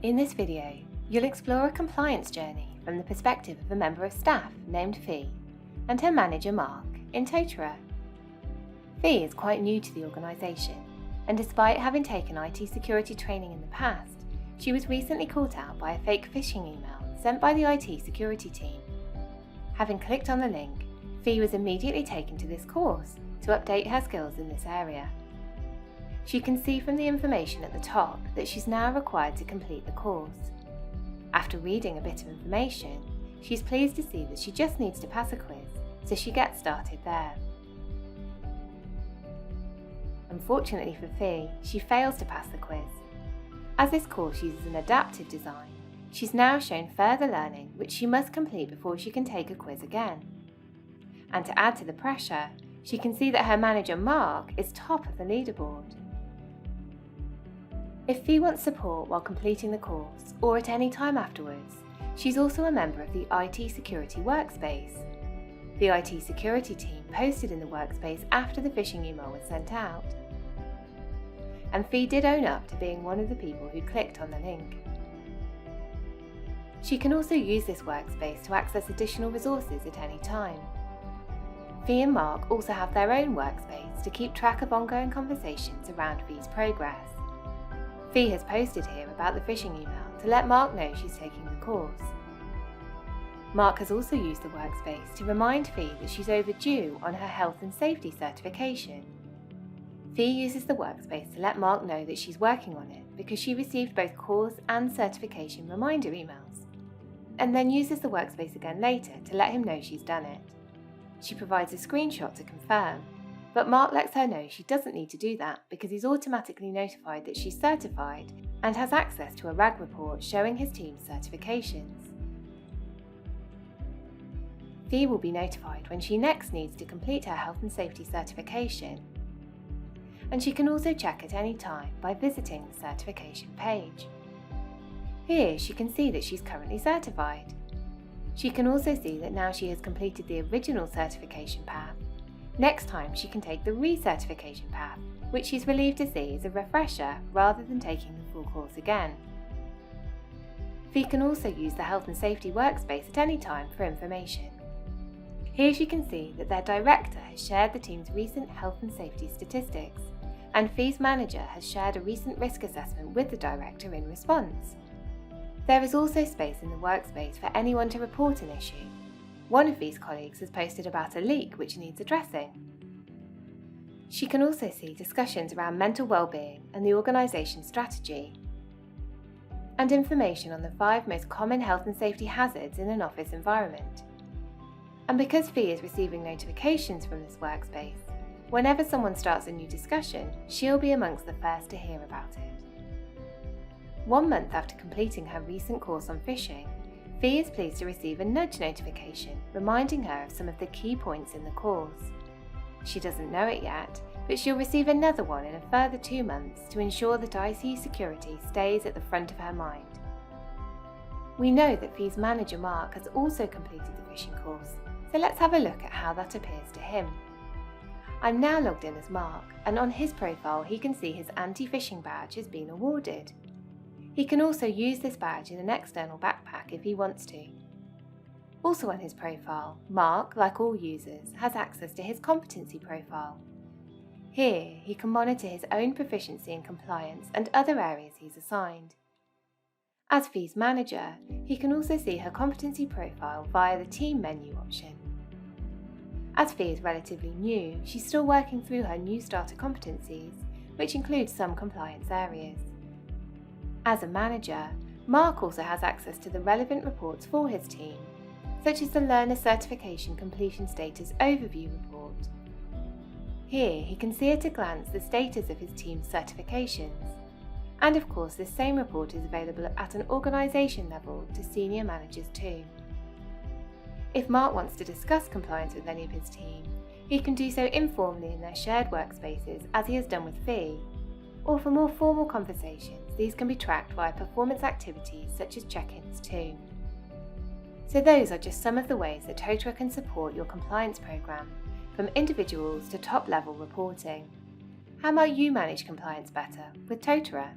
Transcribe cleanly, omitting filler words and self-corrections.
In this video, you'll explore a compliance journey from the perspective of a member of staff named Fee and her manager Mark in Totara. Fee is quite new to the organisation, and despite having taken IT security training in the past, she was recently caught out by a fake phishing email sent by the IT security team. Having clicked on the link, Fee was immediately taken to this course to update her skills in this area. She can see from the information at the top that she's now required to complete the course. After reading a bit of information, she's pleased to see that she just needs to pass a quiz, so she gets started there. Unfortunately for Fee, she fails to pass the quiz. As this course uses an adaptive design, she's now shown further learning which she must complete before she can take a quiz again. And to add to the pressure, she can see that her manager Mark is top of the leaderboard. If Fee wants support while completing the course or at any time afterwards, she's also a member of the IT security workspace. The IT security team posted in the workspace after the phishing email was sent out. And Fee did own up to being one of the people who clicked on the link. She can also use this workspace to access additional resources at any time. Fee and Mark also have their own workspace to keep track of ongoing conversations around Fee's progress. Fee has posted here about the phishing email to let Mark know she's taking the course. Mark has also used the workspace to remind Fee that she's overdue on her health and safety certification. Fee uses the workspace to let Mark know that she's working on it because she received both course and certification reminder emails, and then uses the workspace again later to let him know she's done it. She provides a screenshot to confirm, but Mark lets her know she doesn't need to do that because he's automatically notified that she's certified and has access to a RAG report showing his team's certifications. Fee will be notified when she next needs to complete her health and safety certification, and she can also check at any time by visiting the certification page. Here she can see that she's currently certified. She can also see that now she has completed the original certification path. Next time she can take the recertification path, which she's relieved to see is a refresher rather than taking the full course again. Fee can also use the health and safety workspace at any time for information. Here she can see that their director has shared the team's recent health and safety statistics, and Fee's manager has shared a recent risk assessment with the director in response. There is also space in the workspace for anyone to report an issue. One of Fee's colleagues has posted about a leak which needs addressing. She can also see discussions around mental well-being and the organisation's strategy, and information on the 5 most common health and safety hazards in an office environment. And because Fee is receiving notifications from this workspace, whenever someone starts a new discussion, she'll be amongst the first to hear about it. 1 month after completing her recent course on phishing, Fee is pleased to receive a nudge notification reminding her of some of the key points in the course. She doesn't know it yet, but she'll receive another one in a further 2 months to ensure that IT security stays at the front of her mind. We know that Fee's manager Mark has also completed the phishing course, so let's have a look at how that appears to him. I'm now logged in as Mark, and on his profile he can see his anti-phishing badge has been awarded. He can also use this badge in an external backpack if he wants to. Also on his profile, Mark, like all users, has access to his competency profile. Here, he can monitor his own proficiency in compliance and other areas he's assigned. As Fee's manager, he can also see her competency profile via the team menu option. As Fee is relatively new, she's still working through her new starter competencies, which includes some compliance areas. As a manager, Mark also has access to the relevant reports for his team, such as the Learner Certification Completion Status Overview report. Here he can see at a glance the status of his team's certifications, and of course this same report is available at an organisation level to senior managers too. If Mark wants to discuss compliance with any of his team, he can do so informally in their shared workspaces as he has done with Fee, or for more formal conversations, these can be tracked via performance activities such as check-ins too. So those are just some of the ways that Totara can support your compliance programme, from individuals to top-level reporting. How might you manage compliance better with Totara?